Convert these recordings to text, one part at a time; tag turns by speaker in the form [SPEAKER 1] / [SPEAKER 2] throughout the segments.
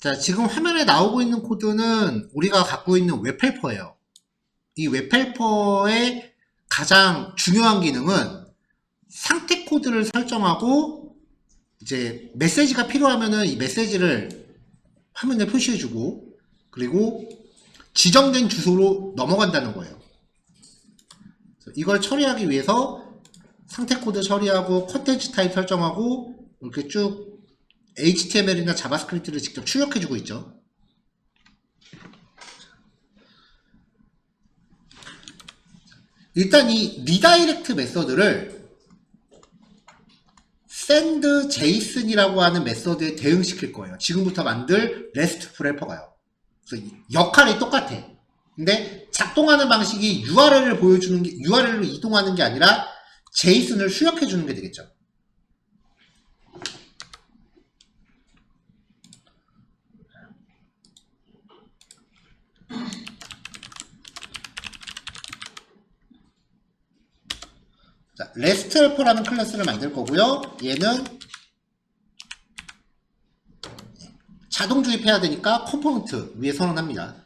[SPEAKER 1] 자, 지금 화면에 나오고 있는 코드는 우리가 갖고 있는 웹헬퍼예요. 이 웹헬퍼의 가장 중요한 기능은 상태 코드를 설정하고 이제 메시지가 필요하면은 이 메시지를 화면에 표시해주고 그리고 지정된 주소로 넘어간다는 거예요. 이걸 처리하기 위해서 상태 코드 처리하고 컨텐츠 타입 설정하고 이렇게 쭉 HTML이나 자바스크립트를 직접 출력해주고 있죠. 일단 이 리다이렉트 메서드를 send JSON이라고 하는 메서드에 대응시킬 거예요. 지금부터 만들 RESTful 헬퍼가요. 그래서 역할이 똑같아. 근데 작동하는 방식이 URL을 보여주는 게, URL로 이동하는 게 아니라 JSON을 출력해주는 게 되겠죠. 자, REST 헬퍼라는 클래스를 만들 거고요. 얘는 자동 주입해야 되니까 컴포넌트 위에 선언합니다.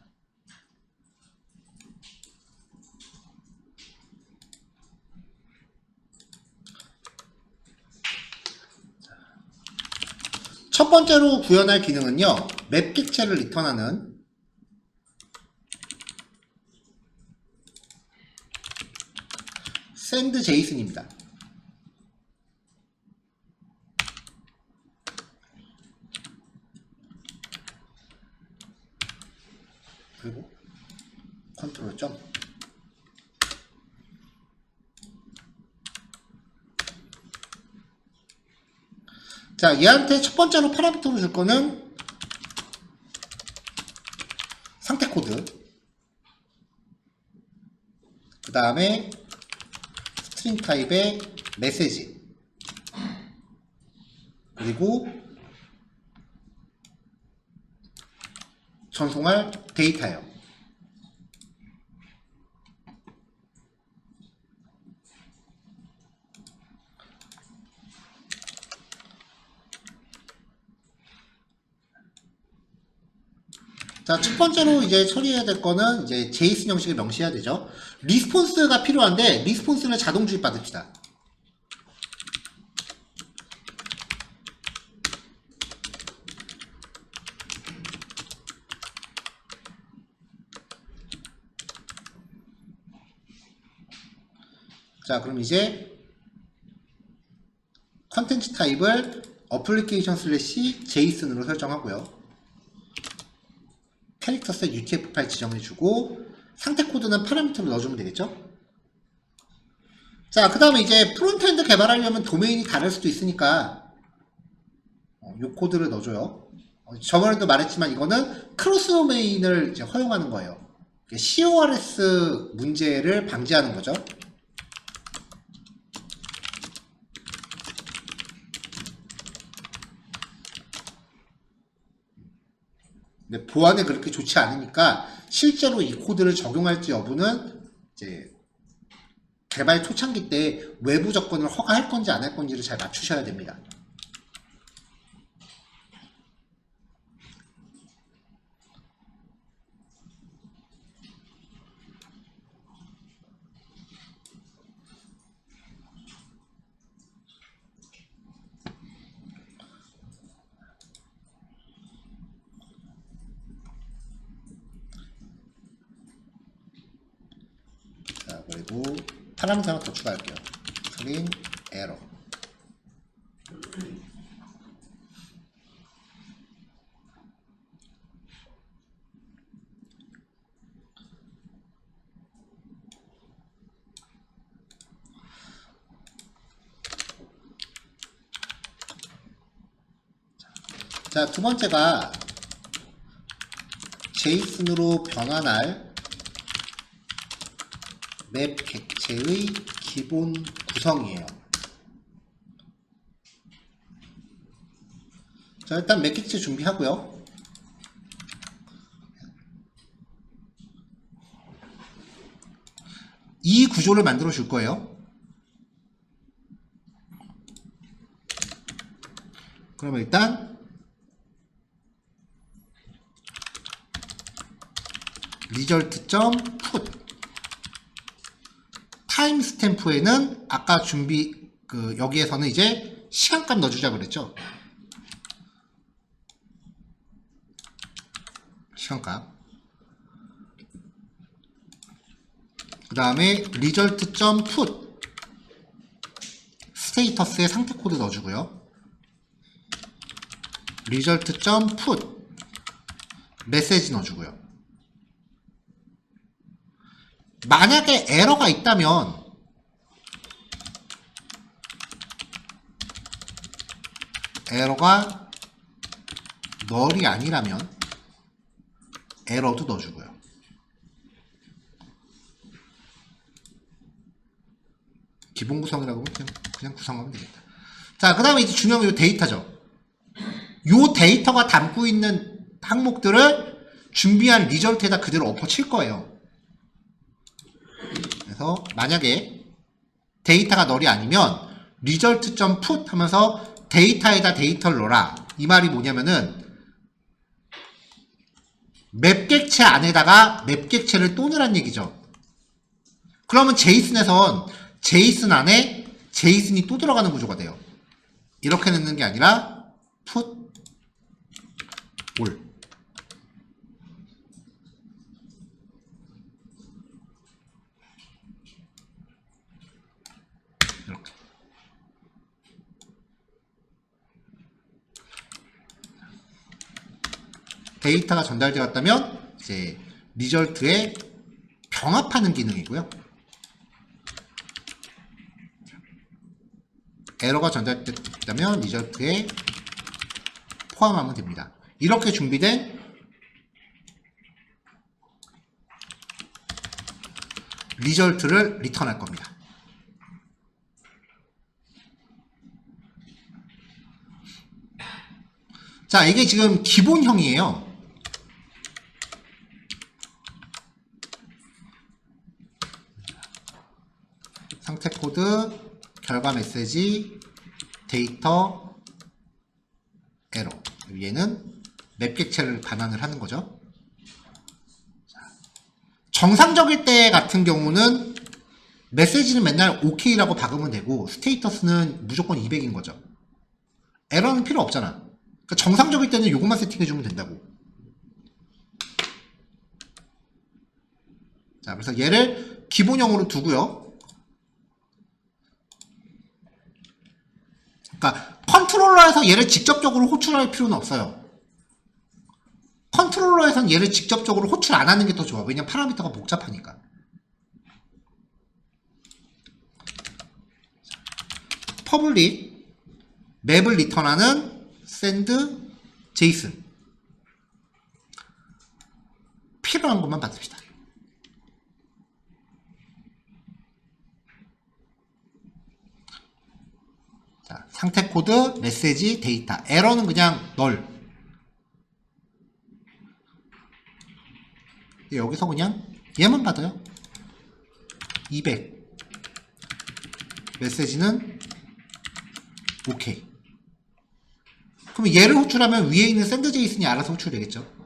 [SPEAKER 1] 첫 번째로 구현할 기능은요. 맵 객체를 리턴하는 send JSON입니다. 그리고 컨트롤 점. 자, 얘한테 첫 번째로 파라미터로 줄 거는 상태 코드. 그 다음에 스트링 타입의 메시지. 그리고 전송할 데이터요. 자, 첫 번째로 이제 처리해야 될 거는 이제 JSON 형식을 명시해야 되죠. 리스폰스가 필요한데 리스폰스를 자동 주입 받읍시다. 자, 그럼 이제 컨텐츠 타입을 어플리케이션 슬래시 JSON으로 설정하고요. 캐릭터셋 UTF 파일 지정해주고 상태 코드는 파라미터로 넣어주면 되겠죠? 자, 그 다음에 이제 프론트엔드 개발하려면 도메인이 다를 수도 있으니까 이 코드를 넣어줘요. 저번에도 말했지만 이거는 크로스 도메인을 이제 허용하는 거예요. CORS 문제를 방지하는 거죠. 근데 보안에 그렇게 좋지 않으니까 실제로 이 코드를 적용할지 여부는 이제 개발 초창기 때 외부 조건을 허가할 건지 안 할 건지를 잘 맞추셔야 됩니다. 자, 그리고 파라미터 하나 더 추가할게요. 스크린 에러. 자, 두 번째가 JSON으로 변환할 맵 객체의 기본 구성이에요. 자, 일단 맵 객체 준비하고요. 이 구조를 만들어 줄 거예요. 그러면 일단 result.put 타임 스탬프에는 아까 여기에서는 이제 시간값 넣어주자 그랬죠. 시간값. 그 다음에 result.put 스테이터스에 상태 코드 넣어주고요. result.put 메시지 넣어주고요. 만약에 에러가 있다면 에러가 널이 아니라면 에러도 넣어주고요. 기본 구성이라고 하면 그냥 구성하면 되겠다. 자, 그 다음에 이제 중요한 게 데이터죠. 요 데이터가 담고 있는 항목들을 준비한 리절트에다 그대로 엎어칠 거예요. 그래서 만약에 데이터가 널이 아니면 result.put 하면서 데이터에다 데이터를 넣어라. 이 말이 뭐냐면은 맵 객체 안에다가 맵 객체를 또 넣으란 얘기죠. 그러면 제이슨에선 제이슨 안에 제이슨이 또 들어가는 구조가 돼요. 이렇게 넣는 게 아니라 put all 이렇게. 데이터가 전달되었다면 이제 리절트에 병합하는 기능이고요. 에러가 전달됐다면 리절트에 포함하면 됩니다. 이렇게 준비된 리절트를 리턴할 겁니다. 자, 이게 지금 기본형이에요. 상태 코드, 결과 메시지, 데이터, 에러. 얘는 맵 객체를 반환을 하는 거죠. 정상적일 때 같은 경우는 메시지는 맨날 OK라고 박으면 되고 스테이터스는 무조건 200인 거죠. 에러는 필요 없잖아. 그러니까 정상적일 때는 요것만 세팅해주면 된다고. 자, 그래서 얘를 기본형으로 두고요. 그러니까 컨트롤러에서 얘를 직접적으로 호출할 필요는 없어요. 컨트롤러에서는 얘를 직접적으로 호출 안 하는 게 더 좋아. 왜냐면 파라미터가 복잡하니까. 퍼블릭 맵을 리턴하는 send json 필요한 것만 받읍시다. 자, 상태 코드, 메시지, 데이터. 에러는 그냥 널. 여기서 그냥 얘만 받아요. 200. 메시지는 오케이. 그럼 얘를 호출하면 위에 있는 send json이 알아서 호출되겠죠.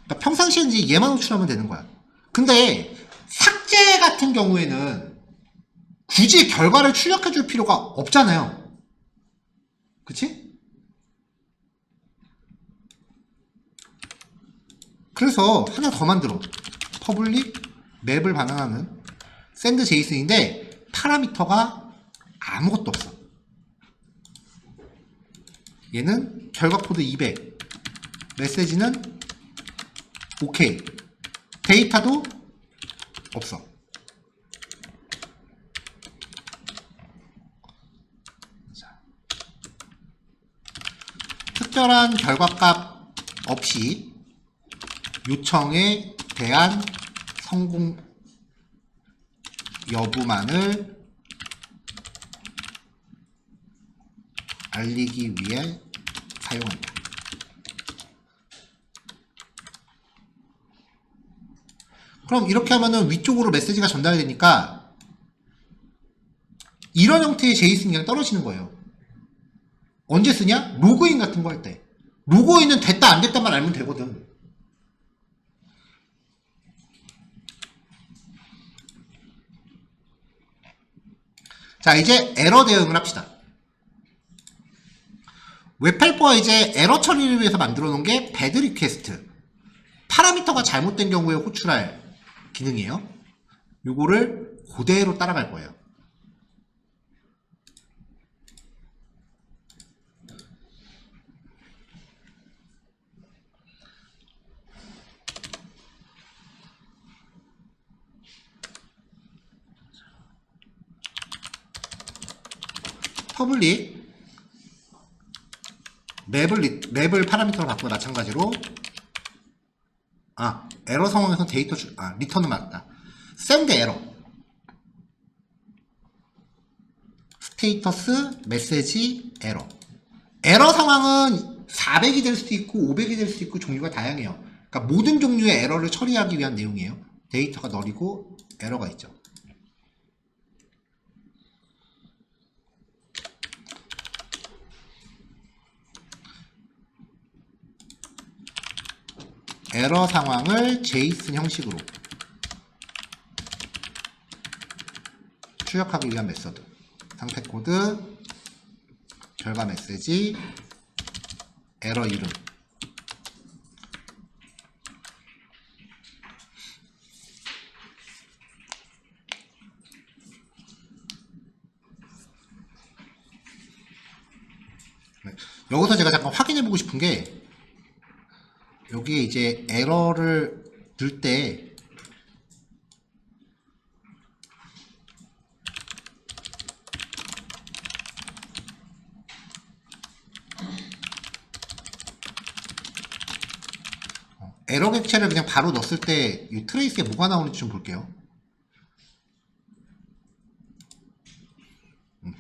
[SPEAKER 1] 그러니까 평상시에는 이제 얘만 호출하면 되는 거야. 근데 삭제 같은 경우에는 굳이 결과를 출력해 줄 필요가 없잖아요. 그치? 그래서 하나 더 만들어. 퍼블릭 맵을 반환하는 send json인데 파라미터가 아무것도 없어. 얘는 결과 코드 200, 메시지는 오케이, 데이터도 없어. 특별한 결과값 없이 요청에 대한 성공 여부만을 알리기 위해 사용한다. 그럼 이렇게 하면은 위쪽으로 메시지가 전달되니까 이런 형태의 제이슨이 그냥 떨어지는 거예요. 언제 쓰냐? 로그인 같은 거 할 때. 로그인은 됐다 안 됐다만 알면 되거든. 자, 이제 에러 대응을 합시다. 웹헬퍼가 이제 에러 처리를 위해서 만들어 놓은 게 배드 리퀘스트. 파라미터가 잘못된 경우에 호출할 기능이에요. 요거를 그대로 따라갈 거예요. 퍼블릭 맵을 파라미터로 바꾸고 마찬가지로 에러 상황에서 데이터 리턴은 맞다. send 에러 스테이터스 메시지 에러 상황은 400이 될 수도 있고 500이 될 수도 있고 종류가 다양해요. 그러니까 모든 종류의 에러를 처리하기 위한 내용이에요. 데이터가 느리고 에러가 있죠. 에러 상황을 제이슨 형식으로 출력하기 위한 메서드. 상태 코드, 결과 메시지, 에러 이름. 여기서 제가 잠깐 확인해 보고 싶은 게, 여기에 이제 에러를 넣을 때 에러 객체를 그냥 바로 넣었을 때 이 트레이스에 뭐가 나오는지 좀 볼게요.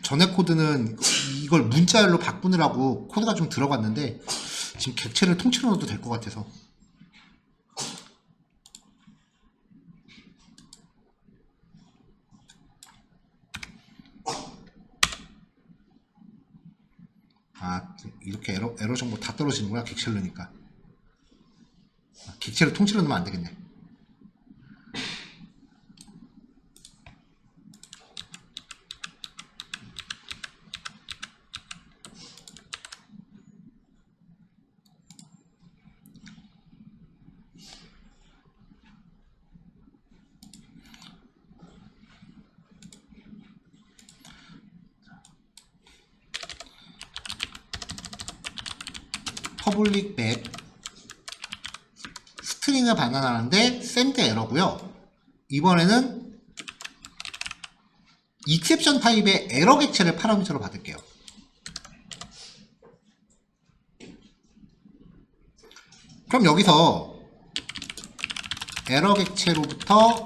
[SPEAKER 1] 전에 코드는 이걸 문자열로 바꾸느라고 코드가 좀 들어갔는데 지금 객체를 통째로 넣어도 될 것 같아서. 이렇게 에러 정보 다 떨어지는구나. 객체를 넣으니까. 객체를 통째로 넣으면 안 되겠네. 퍼블릭 맵 스트링을 반환하는데 send 에러고요. 이번에는 익셉션 타입의 에러 객체를 파라미터로 받을게요. 그럼 여기서 에러 객체로부터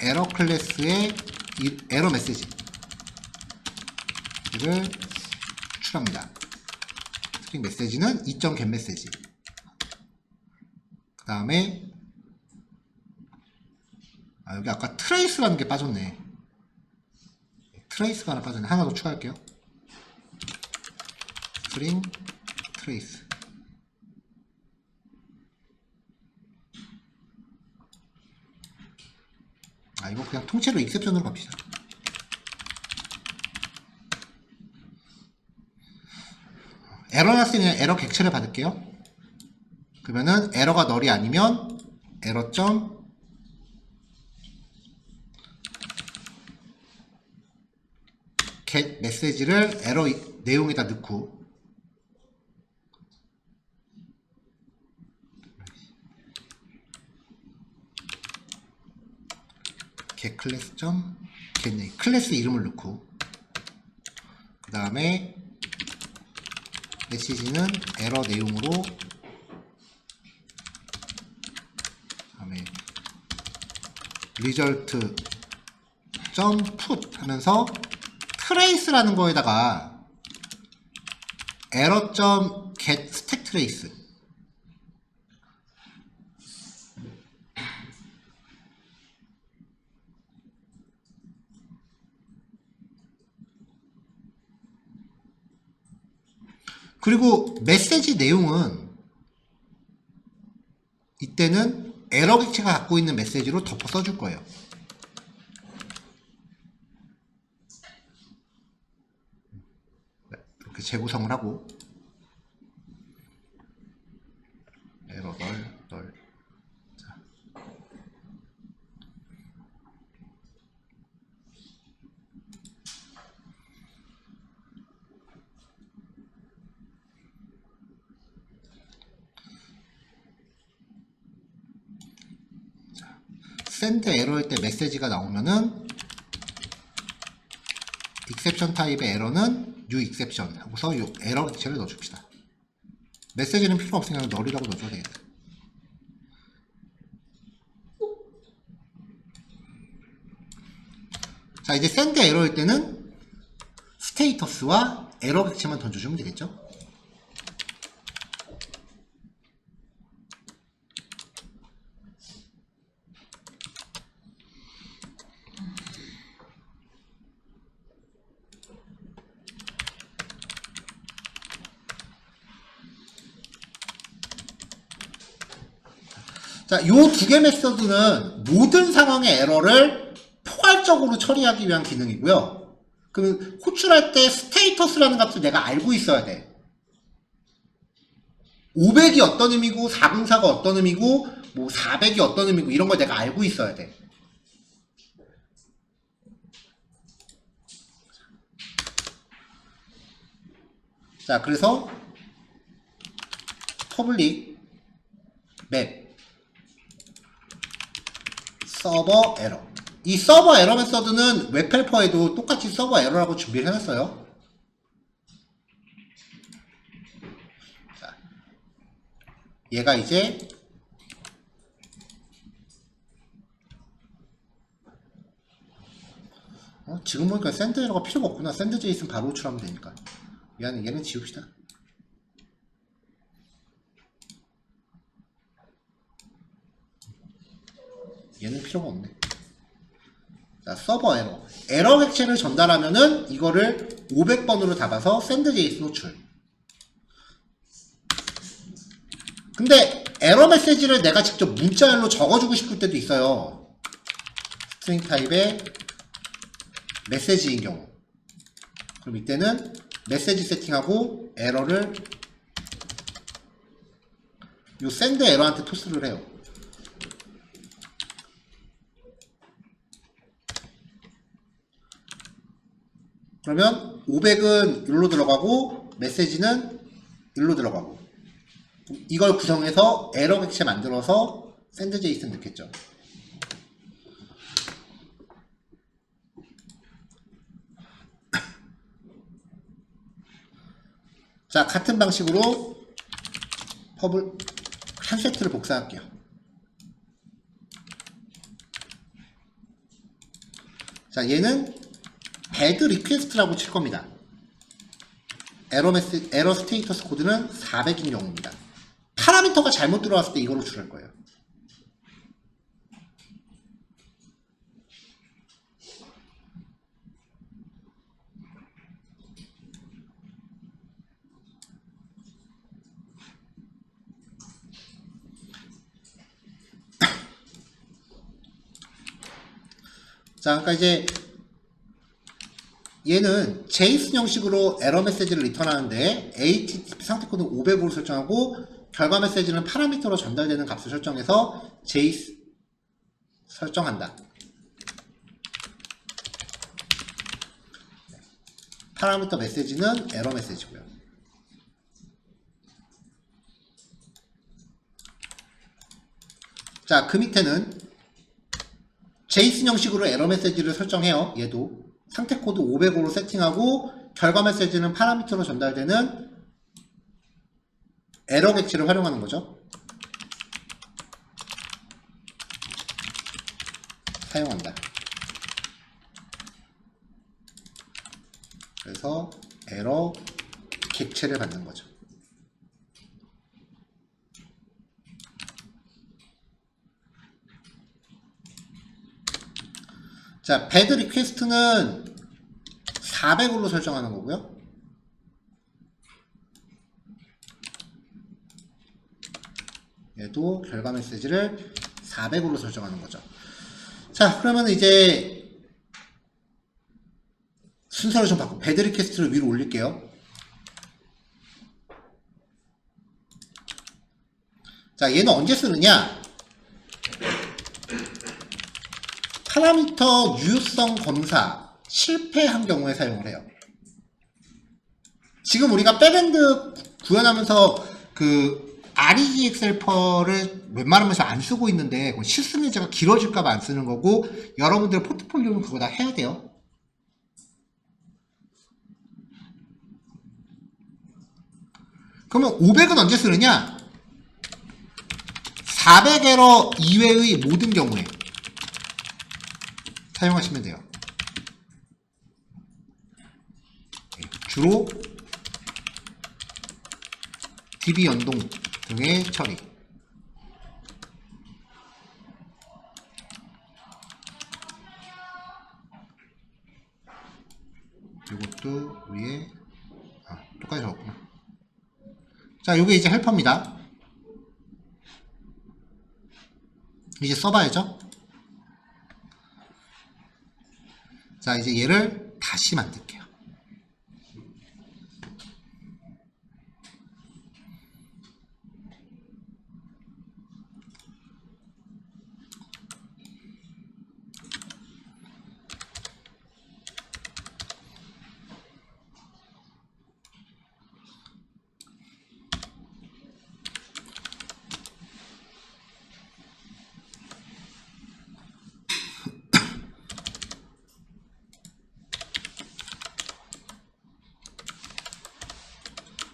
[SPEAKER 1] 에러 클래스의 에러 메시지를 추출합니다. 스트링 메시지는 2.get 메시지. 그 다음에 여기 아까 트레이스라는 게 빠졌네. 트레이스가 하나 빠졌네. 하나 더 추가할게요. 스트링 트레이스. 이거 그냥 통째로 익셉션으로 갑시다. 에러 났으면 에러 객체를 받을게요. 그러면은 에러가 널이 아니면 에러 점 get 메시지를 에러 내용에다 넣고 get 클래스 점 get 클래스 이름을 넣고 그 다음에 메시지는 에러 내용으로 다음에 result 점 put 하면서 트레이스라는 거에다가 에러 점 get stack trace 그리고 메시지 내용은 이때는 에러 객체가 갖고 있는 메시지로 덮어 써줄 거예요. 이렇게 재구성을 하고 에러 널 자. send 에러일 때 메시지가 나오면은 exception 타입의 에러는 new exception 하고서 요 에러 객체를 넣어줍시다. 메시지는 필요 없으니까 널이라고 넣어줘야 되겠다. 자, 이제 send 에러일 때는 스테이터스와 에러 객체만 던져주면 되겠죠. 자, 요 두 개 메서드는 모든 상황의 에러를 포괄적으로 처리하기 위한 기능이고요. 그럼 호출할 때 스테이터스라는 값을 내가 알고 있어야 돼. 500이 어떤 의미고 404가 어떤 의미고 뭐 400이 어떤 의미고 이런 걸 내가 알고 있어야 돼. 자, 그래서 퍼블릭 맵 서버 에러. 이 서버 에러 메서드는 웹헬퍼에도 똑같이 서버 에러라고 준비를 해놨어요. 자, 얘가 이제 지금 보니까 샌드 에러가 필요가 없구나. 샌드 제이슨 바로 호출하면 되니까. 얘는 지웁시다. 얘는 필요가 없네. 자, 서버 에러. 에러 객체를 전달하면은 이거를 500번으로 잡아서 샌드 제이슨 호출. 근데 에러 메시지를 내가 직접 문자열로 적어주고 싶을 때도 있어요. 스트링 타입의 메시지인 경우. 그럼 이때는 메시지 세팅하고 에러를 요 샌드 에러한테 토스를 해요. 그러면 500은 일로 들어가고 메시지는 일로 들어가고 이걸 구성해서 에러 객체 만들어서 샌드 제이슨 넣겠죠. 자, 같은 방식으로 퍼블 한 세트를 복사할게요. 자, 얘는 bad request라고 칠 겁니다. 에러 스테이터스 코드는 400인 경우입니다. 파라미터가 잘못 들어왔을 때 이걸로 출할 거예요. 자, 그러니까 이제 얘는 제이슨 형식으로 에러 메시지를 리턴하는데 HTTP 상태 코드 500으로 설정하고 결과 메시지는 파라미터로 전달되는 값을 설정해서 제이슨 설정한다. 파라미터 메시지는 에러 메시지고요. 자, 그 밑에는 제이슨 형식으로 에러 메시지를 설정해요. 얘도 상태 코드 500으로 세팅하고 결과 메시지는 파라미터로 전달되는 에러 객체를 활용하는 거죠. 사용한다. 그래서 에러 객체를 받는 거죠. 자, bad request는 400으로 설정하는 거고요. 또 결과 메시지를 400으로 설정하는 거죠. 자, 그러면 이제 순서를 좀 바꾸고 배드 리퀘스트를 위로 올릴게요. 자, 얘는 언제 쓰느냐? 파라미터 유효성 검사 실패한 경우에 사용을 해요. 지금 우리가 백엔드 구현하면서 그 REGXhelper를 웬만하면서 안 쓰고 있는데 실습 문제가 길어질까봐 안 쓰는 거고, 여러분들 포트폴리오는 그거 다 해야 돼요. 그러면 500은 언제 쓰느냐? 400에러 이외의 모든 경우에 사용하시면 돼요. 주로 DB 연동 등의 처리. 이것도 위에 똑같이 적었구나. 자, 요게 이제 헬퍼입니다. 이제 써봐야죠. 자, 이제 얘를 다시 만들게요.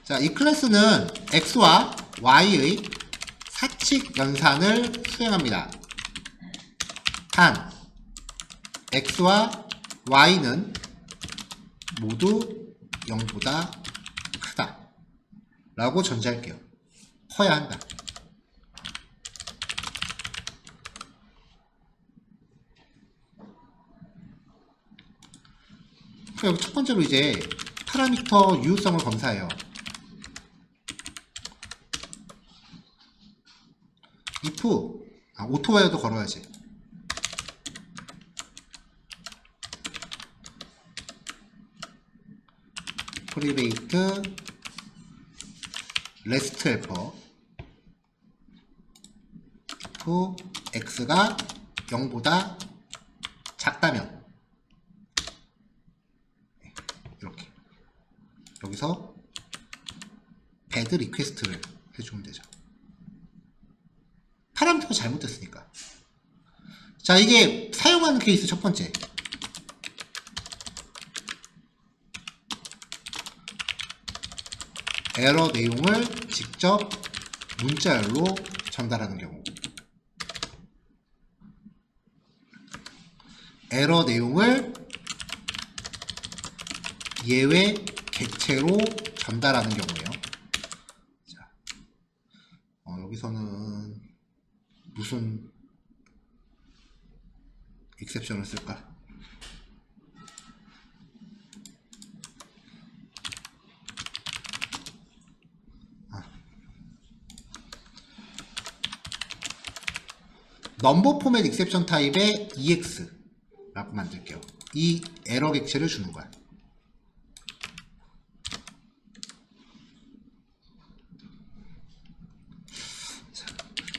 [SPEAKER 1] 자, 이 클래스는 x와 y의 사칙 연산을 수행합니다. 단 x와 y는 모두 0보다 크다 라고 전제할게요. 커야 한다. 여기 첫 번째로 이제 파라미터 유효성을 검사해요. if 오토와이어도 걸어야지. 프리베이트 레스트 헬퍼 후 x가 0보다 작다면 이렇게 여기서 배드 리퀘스트를 해주면 되죠. 파라미터가 잘못됐으니까. 자, 이게 사용하는 케이스 첫 번째. 에러 내용을 직접 문자열로 전달하는 경우. 에러 내용을 예외 객체로 전달하는 경우예요. 자, 여기서는 무슨 익셉션을 쓸까? 넘버 포맷 익셉션 타입의 EX 라고 만들게요. 이 에러 객체를 주는 거야.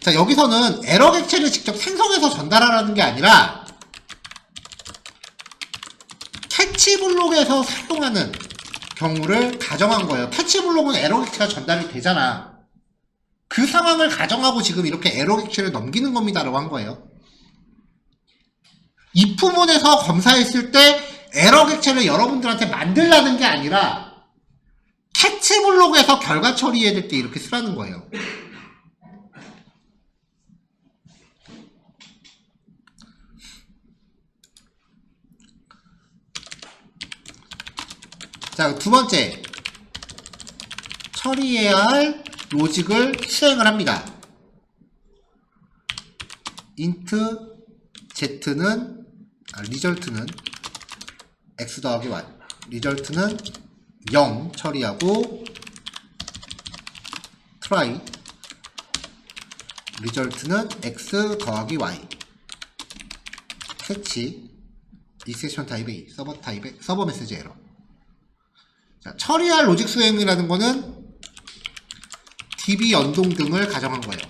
[SPEAKER 1] 자, 여기서는 에러 객체를 직접 생성해서 전달하라는 게 아니라 캐치블록에서 사용하는 경우를 가정한 거예요. 캐치블록은 에러 객체가 전달이 되잖아. 그 상황을 가정하고 지금 이렇게 에러 객체를 넘기는 겁니다 라고 한 거예요. if문에서 검사했을 때 에러 객체를 여러분들한테 만들라는 게 아니라 캐치블록에서 결과 처리해야 될 때 이렇게 쓰라는 거예요. 자, 두 번째. 처리해야 할 로직을 수행을 합니다. int z는, 리절트는 x 더하기 y. 리절트는 0 처리하고 try 리절트는 x 더하기 y 캐치 익셉션 타입의 A, 서버 타입의 서버 메시지 에러. 자, 처리할 로직 수행이라는 거는 DB 연동 등을 가정한 거예요.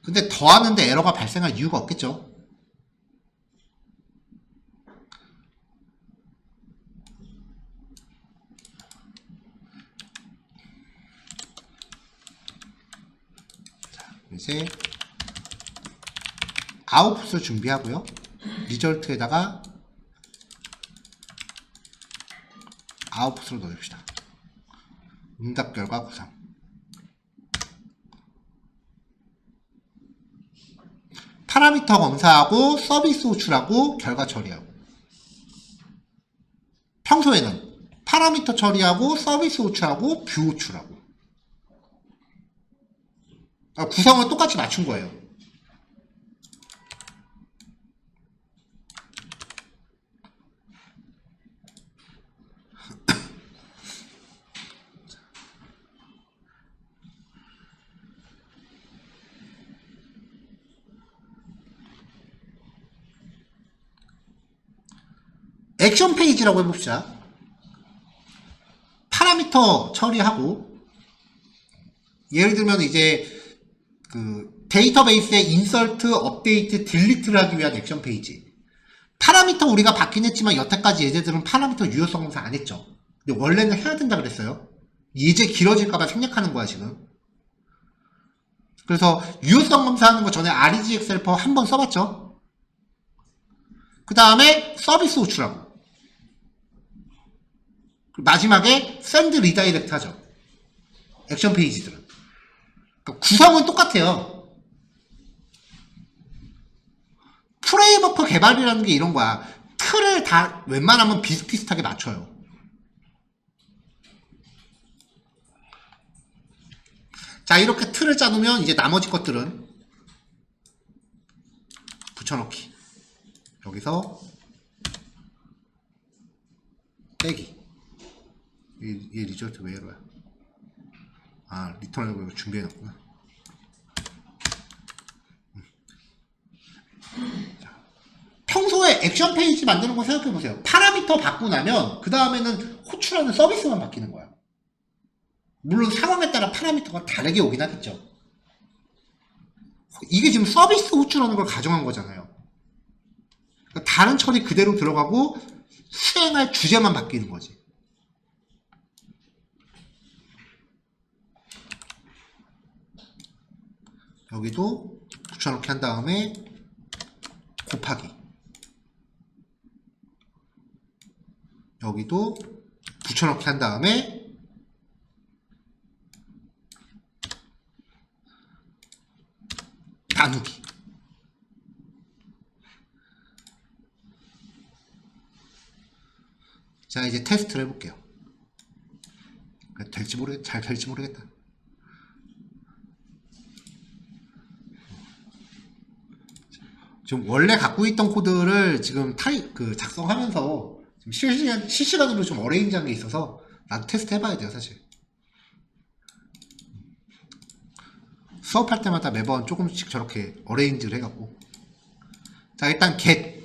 [SPEAKER 1] 근데 더하는데 에러가 발생할 이유가 없겠죠. 자, 이제 아웃풋을 준비하고요. 리절트에다가 아웃풋으로 넣읍시다. 응답 결과 구상. 파라미터 검사하고 서비스 호출하고 결과 처리하고. 평소에는 파라미터 처리하고 서비스 호출하고 뷰 호출하고. 구성을 똑같이 맞춘 거예요. 액션 페이지라고 해봅시다. 파라미터 처리하고, 예를 들면 이제 그 데이터베이스에 인서트, 업데이트, 딜리트를 하기 위한 액션 페이지. 파라미터 우리가 받긴 했지만 여태까지 예제들은 파라미터 유효성 검사 안 했죠. 근데 원래는 해야 된다 그랬어요. 예제 길어질까봐 생략하는 거야 지금. 그래서 유효성 검사하는 거 전에 REGX 헬퍼 한번 써봤죠. 그 다음에 서비스 호출하고, 마지막에 샌드 리다이렉트 하죠. 액션 페이지들은. 그러니까 구성은 똑같아요. 프레임워크 개발이라는 게 이런 거야. 틀을 다 웬만하면 비슷비슷하게 맞춰요. 자, 이렇게 틀을 짜놓으면 이제 나머지 것들은 붙여넣기. 여기서 빼기. 이 리절트 왜 이러야? 아, 리턴하려고 이거 준비해놨구나. 평소에 액션 페이지 만드는 거 생각해보세요. 파라미터 받고 나면 그 다음에는 호출하는 서비스만 바뀌는 거야. 물론 상황에 따라 파라미터가 다르게 오긴 하겠죠. 이게 지금 서비스 호출하는 걸 가정한 거잖아요. 그러니까 다른 처리 그대로 들어가고 수행할 주제만 바뀌는 거지. 여기도 붙여넣기 한 다음에 곱하기. 여기도 붙여넣기 한 다음에 나누기. 자, 이제 테스트를 해볼게요. 될지 모르겠다. 잘 될지 모르겠다. 지금 원래 갖고 있던 코드를 지금 작성하면서 지금 실시간으로 좀 어레인지한 게 있어서 나도 테스트 해봐야 돼요, 사실. 수업할 때마다 매번 조금씩 저렇게 어레인지를 해갖고. 자, 일단 get.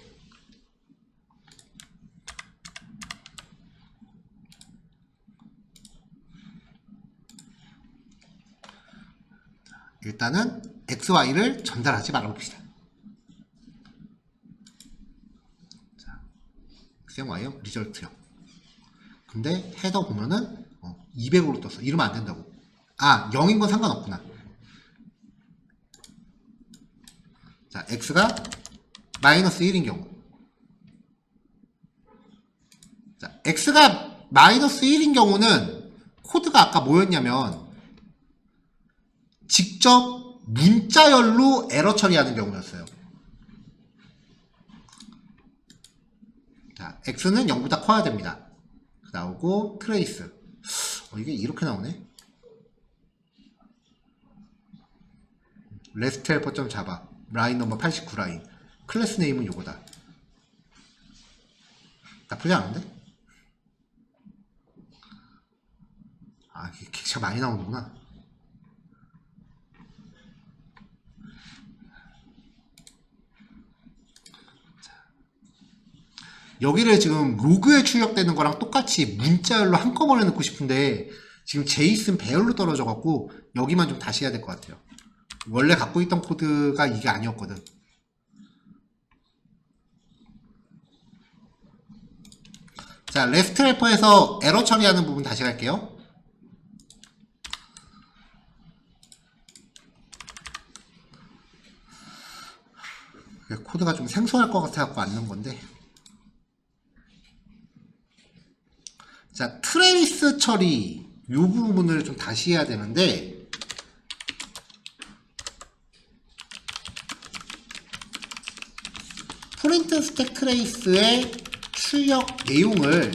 [SPEAKER 1] 일단은 XY를 전달하지 말아봅시다. XMY형 리절트형. 근데 헤더 보면은 200으로 떴어. 이러면 안 된다고. 아, 0인 건 상관없구나. 자, X가 마이너스 1인 경우. 자, X가 마이너스 1인 경우는 코드가 아까 뭐였냐면 직접 문자열로 에러 처리하는 경우였어요. 자, X는 0보다 커야 됩니다. 나오고 트레이스. 이게 이렇게 나오네. 레스트 헬퍼 자바. 라인 넘버 89 라인. 클래스 네임은 요거다. 나쁘지 않은데? 아, 이게 객체가 많이 나오는구나. 여기를 지금 로그에 출력되는 거랑 똑같이 문자열로 한꺼번에 넣고 싶은데 지금 제이슨 배열로 떨어져 갖고 여기만 좀 다시 해야 될 것 같아요. 원래 갖고 있던 코드가 이게 아니었거든. 자, 레스트 래퍼에서 에러 처리하는 부분 다시 갈게요. 코드가 좀 생소할 것 같아서 안 넣은 건데. 자, 트레이스 처리 이 부분을 좀 다시 해야 되는데 프린트 스택 트레이스의 출력 내용을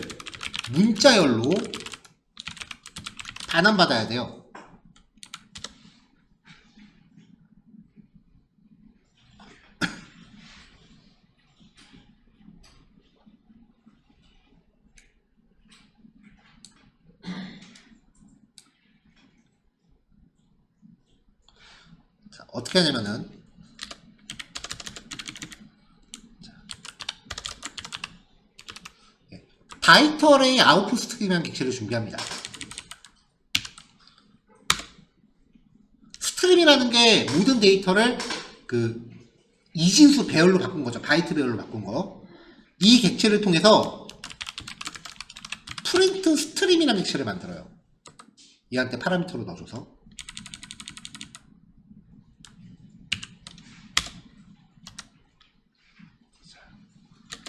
[SPEAKER 1] 문자열로 반환받아야 돼요. 자, 어떻게 하냐면은 바이트 어레이 아웃풋 스트림이라는 객체를 준비합니다. 스트림이라는 게 모든 데이터를 그 이진수 배열로 바꾼 거죠. 바이트 배열로 바꾼 거. 이 객체를 통해서 프린트 스트림이라는 객체를 만들어요. 얘한테 파라미터로 넣어줘서.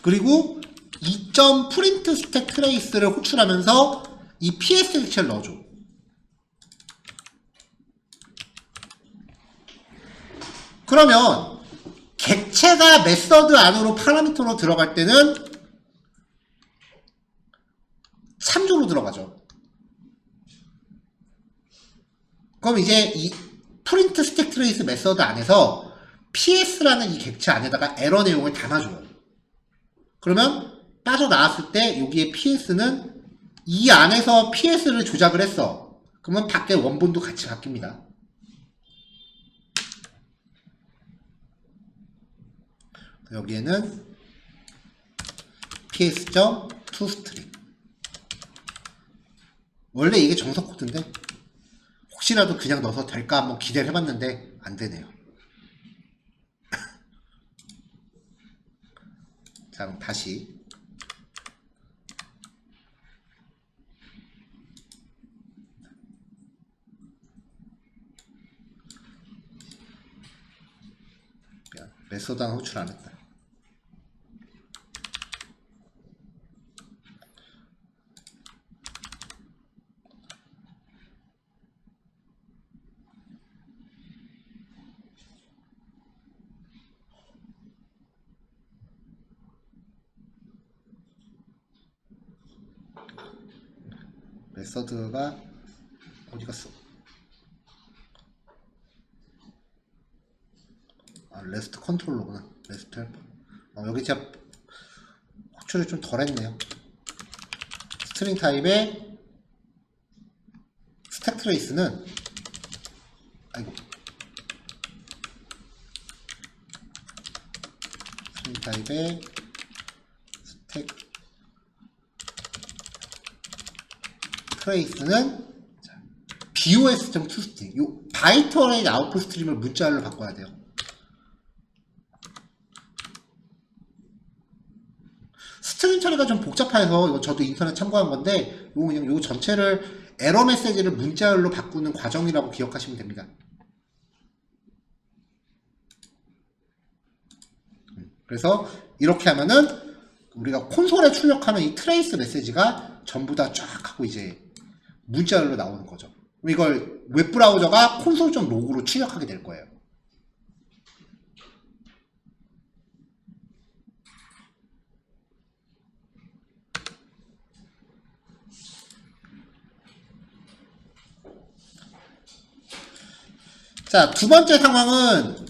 [SPEAKER 1] 그리고 2.프린트 스택 트레이스를 호출하면서 이 PS 객체를 넣어줘. 그러면 객체가 메서드 안으로 파라미터로 들어갈 때는 참조로 들어가죠. 그럼 이제 이 프린트 스택 트레이스 메서드 안에서 PS라는 이 객체 안에다가 에러 내용을 담아줘요. 그러면 빠져나왔을 때 여기에 PS는 이 안에서 PS를 조작을 했어. 그러면 밖에 원본도 같이 바뀝니다. 여기에는 ps.toString 원래 이게 정석 코드인데 혹시라도 그냥 넣어서 될까 한번 기대를 해봤는데 안 되네요. 자, 그럼 다시 메소드 하나 호출 안 했다. 메서드가 어디 갔어? 아, 레스트 컨트롤러구나. 레스트 헬퍼. 여기 제가 호출을 좀 덜 했네요. 스트링 타입의 스택 트레이스는 아이고 스트링 타입의 스택 트레이스는 bos.toString 요 바이트 어레이 아웃풋 스트림을 문자열로 바꿔야 돼요. 스트림 처리가 좀 복잡해서 이거 저도 인터넷 참고한 건데 요 그냥 요 전체를 에러 메시지를 문자열로 바꾸는 과정이라고 기억하시면 됩니다. 그래서 이렇게 하면은 우리가 콘솔에 출력하는 이 트레이스 메시지가 전부 다 쫙 하고 이제 문자열로 나오는 거죠. 이걸 웹브라우저가 콘솔.log로 출력하게 될 거예요. 자, 두 번째 상황은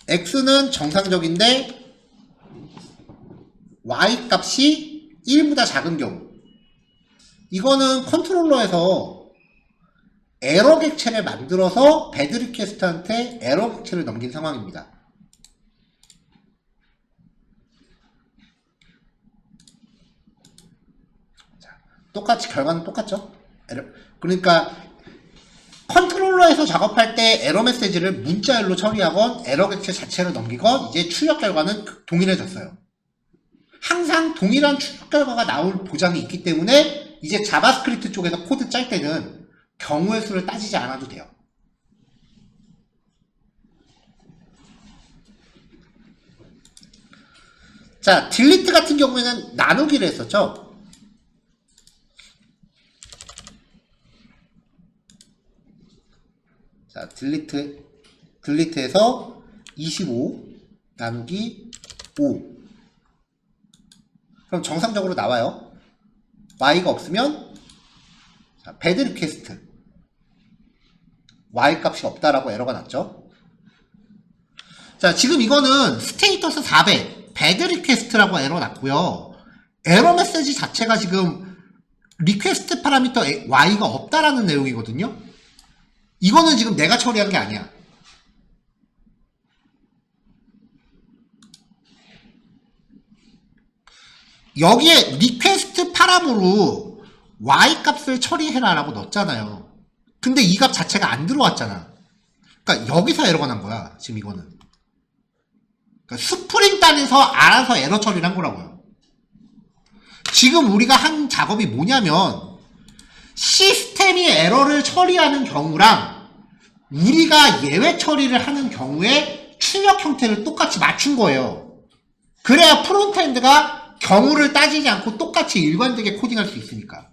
[SPEAKER 1] x는 정상적인데 y 값이 1보다 작은 경우, 이거는 컨트롤러에서 에러 객체를 만들어서 배드 리퀘스트한테 에러 객체를 넘긴 상황입니다. 똑같이 결과는 똑같죠. 그러니까 컨트롤러에서 작업할 때 에러 메시지를 문자열로 처리하건 에러 객체 자체로 넘기건 이제 출력 결과는 동일해졌어요. 항상 동일한 출력 결과가 나올 보장이 있기 때문에 이제 자바스크립트 쪽에서 코드 짤 때는 경우의 수를 따지지 않아도 돼요. 자, 딜리트 같은 경우에는 나누기를 했었죠. 자, 딜리트에서 25 나누기 5. 그럼 정상적으로 나와요. y가 없으면 자, 배드 리퀘스트 y 값이 없다라고 에러가 났죠. 자, 지금 이거는 스테이터스 400 배드 리퀘스트라고 에러 났고요. 에러 메시지 자체가 지금 리퀘스트 파라미터 y가 없다라는 내용이거든요. 이거는 지금 내가 처리한 게 아니야. 여기에 리퀘스트 파람으로 y 값을 처리해라 라고 넣었잖아요. 근데 이 값 자체가 안 들어왔잖아. 그러니까 여기서 에러가 난 거야. 지금 이거는. 그러니까 스프링 단에서 알아서 에러 처리를 한 거라고요. 지금 우리가 한 작업이 뭐냐면 시스템이 에러를 처리하는 경우랑 우리가 예외 처리를 하는 경우에 출력 형태를 똑같이 맞춘 거예요. 그래야 프론트엔드가 경우를 따지지 않고 똑같이 일관되게 코딩할 수 있으니까.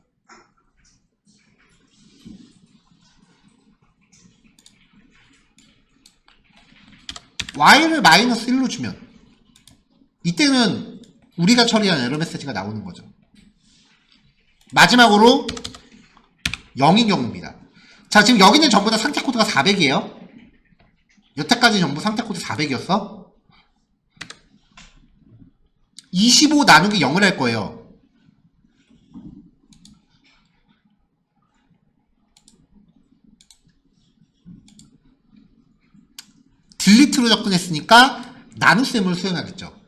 [SPEAKER 1] y를 마이너스 1로 주면 이때는 우리가 처리한 에러 메시지가 나오는 거죠. 마지막으로 0인 경우입니다. 자, 지금 여기는 전부 다 상태 코드가 400이에요. 여태까지 전부 상태 코드 400이었어. 25 나누기 0을 할 거예요. 딜리트로 접근했으니까 나눗셈을 수행하겠죠.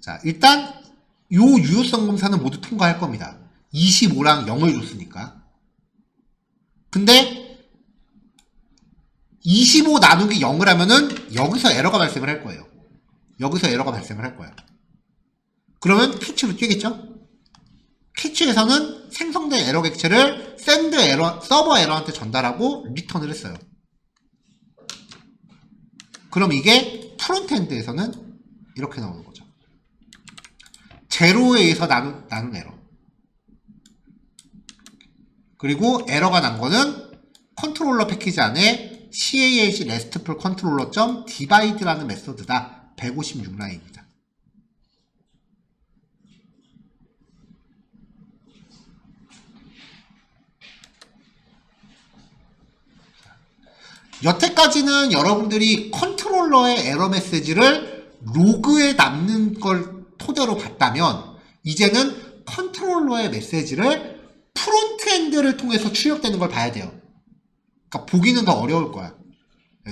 [SPEAKER 1] 자, 일단 요 유효성 검사는 모두 통과할 겁니다. 25랑 0을 줬으니까. 근데 25 나누기 0을 하면은 여기서 에러가 발생을 할 거예요. 여기서 에러가 발생을 할 거야. 그러면 캐치로 뛰겠죠? 캐치에서는 생성된 에러 객체를 샌드 에러, 서버 에러한테 전달하고 리턴을 했어요. 그럼 이게 프론트엔드에서는 이렇게 나오는 거죠. 제로에 의해서 나눈 에러. 그리고 에러가 난 거는 컨트롤러 패키지 안에 CAH RESTful controller.divide라는 메소드다. 156라인입니다. 여태까지는 여러분들이 컨트롤러의 에러 메시지를 로그에 남는 걸 토대로 봤다면 이제는 컨트롤러의 메시지를 프론트엔드를 통해서 출력되는 걸 봐야 돼요. 그러니까 보기는 더 어려울 거야.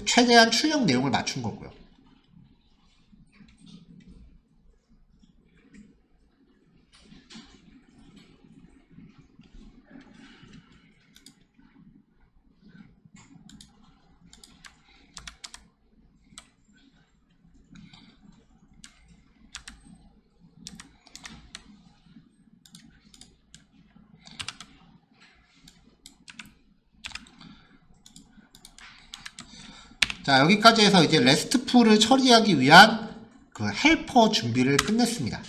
[SPEAKER 1] 최대한 출력 내용을 맞춘 거고요. 자, 여기까지 해서 이제 레스트풀을 처리하기 위한 그 헬퍼 준비를 끝냈습니다.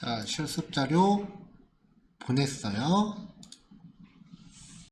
[SPEAKER 1] 자, 실습 자료 보냈어요.